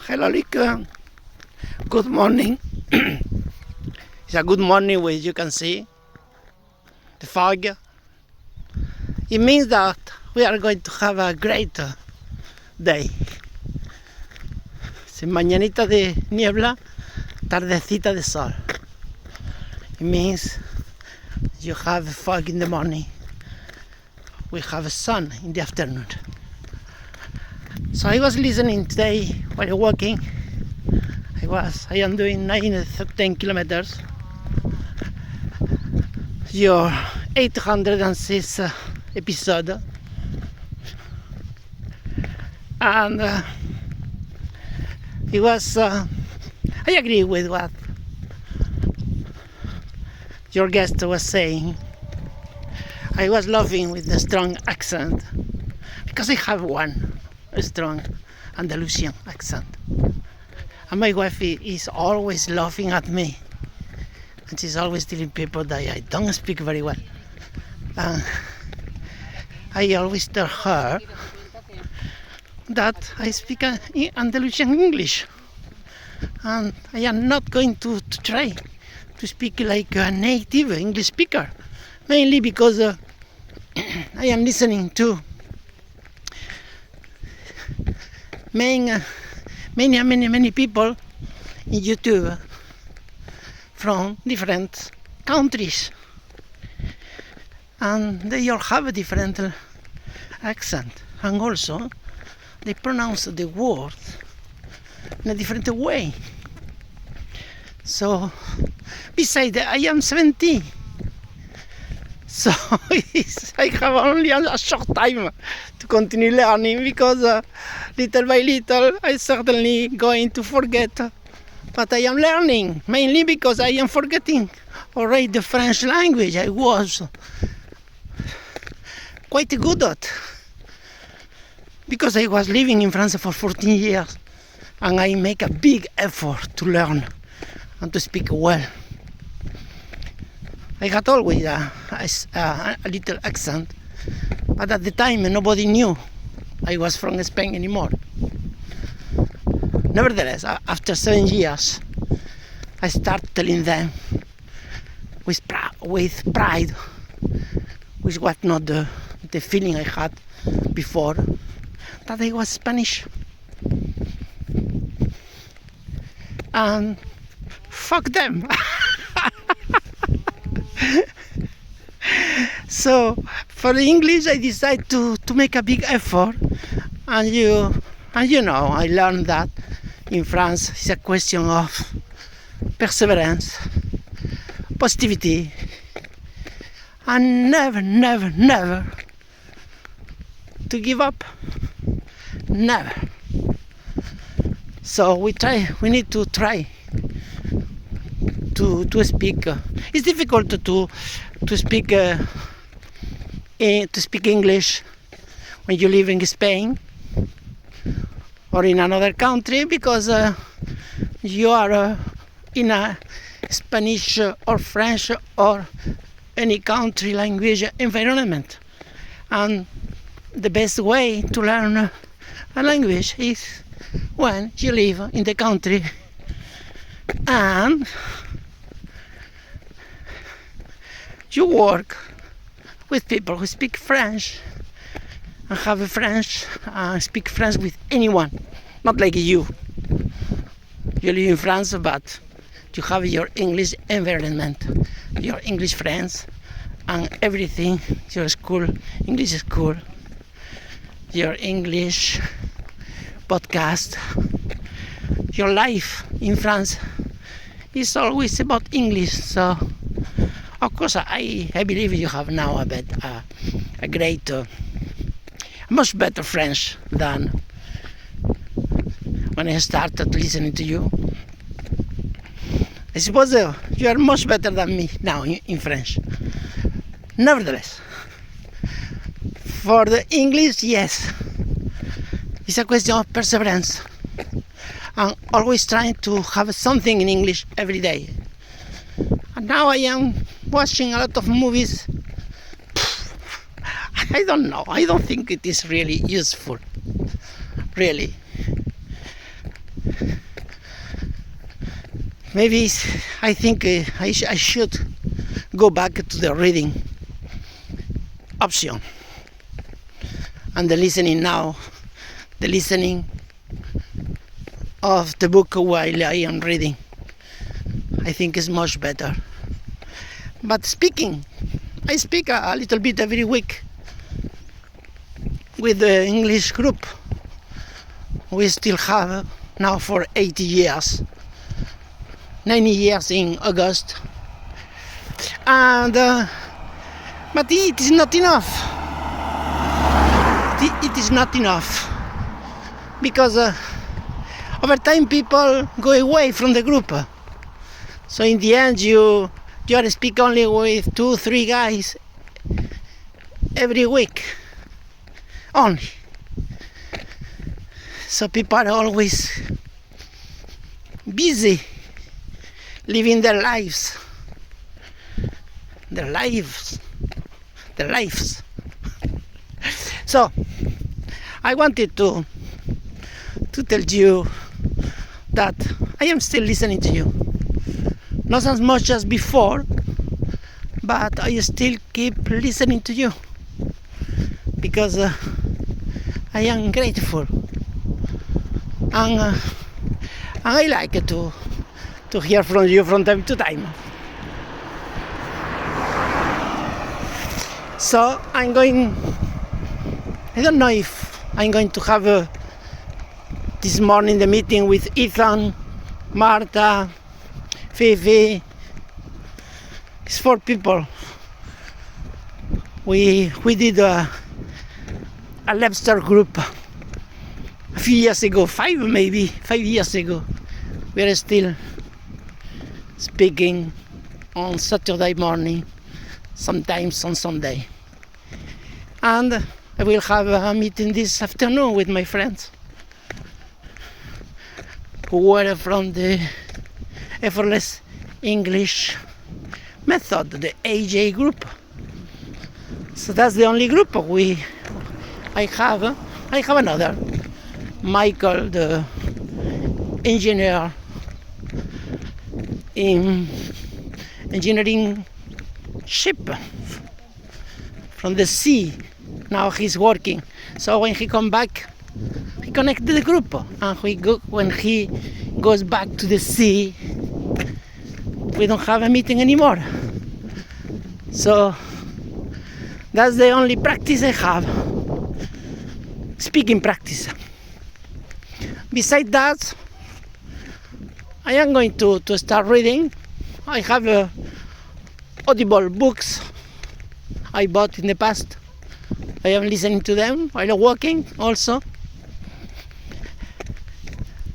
Hello, Lika. Good morning. It's a good morning where you can see the fog. It means that we are going to have a great day. Es mañanita de niebla, tardecita de sol. It means you have fog in the morning. We have sun in the afternoon. So I was listening today while walking. I am doing 10 kilometers. Your 806 episode. And it was, I agree with what your guest was saying. I was laughing with the strong accent because I have one, a strong Andalusian accent. And my wife is always laughing at me. And she's always telling people that I don't speak very well. I always tell her that I speak Andalusian English. And I am not going to try to speak like a native English speaker. Mainly because I am listening to many people in YouTube from different countries, and they all have a different accent, and also they pronounce the words in a different way. So besides I am 17, so I have only a short time to continue learning, because little by little I certainly going to forget what I am learning, mainly because I am forgetting already the French language I was quite good at, because I was living in France for 14 years and I make a big effort to learn and to speak well. I had always a little accent, but at the time nobody knew I was from Spain anymore. Nevertheless, after 7 years, I started telling them with pride, which was not the feeling I had before, that I was Spanish. And fuck them. So for the English I decided to make a big effort, and you know I learned that in France it's a question of perseverance, positivity, and never to give up. Never. So we need to try to speak. It's difficult to speak English when you live in Spain or in another country, because you are in a Spanish or French or any country language environment, and the best way to learn a language is when you live in the country and you work with people who speak French and have a French, speak French with anyone, not like you. You live in France, but you have your English environment, your English friends, and everything, your school, English school, your English podcast. Your life in France is always about English, so of course I believe you have now a great, much better French than when I started listening to you. I suppose you are much better than me now in French. Nevertheless, for the English, yes, it's a question of perseverance and always trying to have something in English every day. And now I am watching a lot of movies. I don't know. I don't think it is really useful. Really. Maybe I think I should go back to the reading option and the listening now, the listening of the book while I am reading. I think is much better. But speaking, I speak a little bit every week with the English group. We still have now for 80 years, 90 years in August, and but it is not enough. It is not enough because over time people go away from the group. So in the end, you are speak only with 2-3 guys every week only. So people are always busy living their lives. So I wanted to tell you that I am still listening to you. Not as much as before, but I still keep listening to you because I am grateful and I like to hear from you from time to time. So I don't know if I'm going to have this morning the meeting with Ethan, Marta, Fifi. It's 4 people. We did a lobster group a few years ago, 5 years ago. We are still speaking on Saturday morning, sometimes on Sunday. And I will have a meeting this afternoon with my friends who were from the Effortless English Method, the AJ group. So that's the only group I have another, Michael, the engineer in engineering ship from the sea. Now he's working. So when he come back, he connected the group, and when he goes back to the sea, we don't have a meeting anymore. So that's the only practice I have, speaking practice. Besides that, I am going to start reading. I have Audible books I bought in the past. I am listening to them while walking also.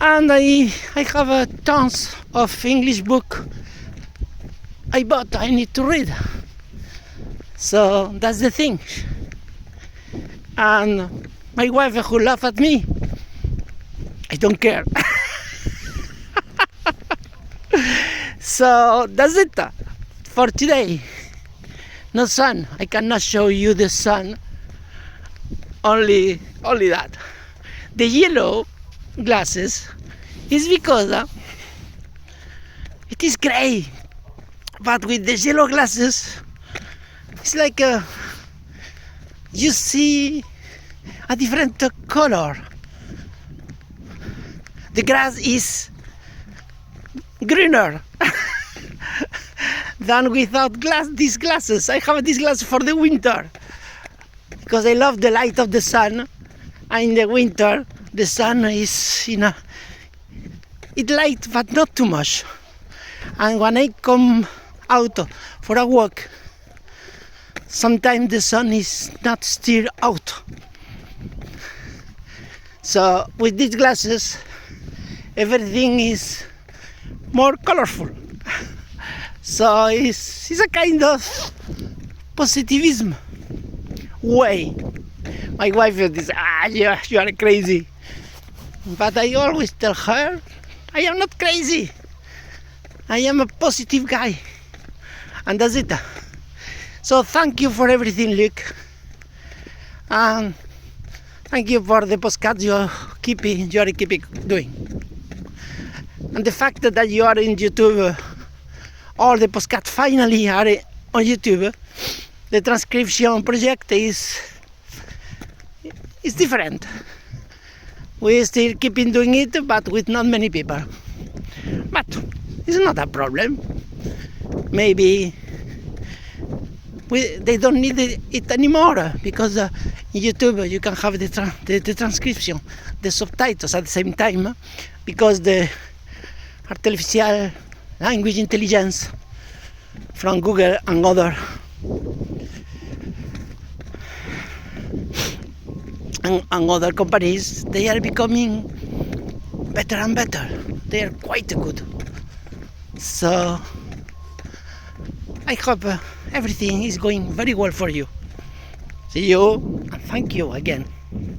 And I have tons of English book I bought, I need to read. So that's the thing. And my wife who laugh at me, I don't care. So that's it for today. No sun. I cannot show you the sun. Only that. The yellow glasses is because it is gray. But with the yellow glasses, it's like you see a different color. The grass is greener than without these glasses. I have these glasses for the winter because I love the light of the sun. And in the winter, the sun is it light, but not too much. And when I come out for a walk, sometimes the sun is not still out. So with these glasses, everything is more colorful. So it's a kind of positivism way. My wife is you are crazy. But I always tell her, I am not crazy. I am a positive guy. And that's it. So thank you for everything, Luke. And thank you for the podcast you are keeping doing. And the fact that you are in YouTube, or the podcast finally are on YouTube, the transcription project is different. We still keeping doing it, but with not many people. But it's not a problem. Maybe they don't need it anymore, because in YouTube you can have the transcription, the subtitles at the same time, because the artificial language intelligence from Google and other companies, they are becoming better and better. They are quite good. So I hope everything is going very well for you. See you, and thank you again.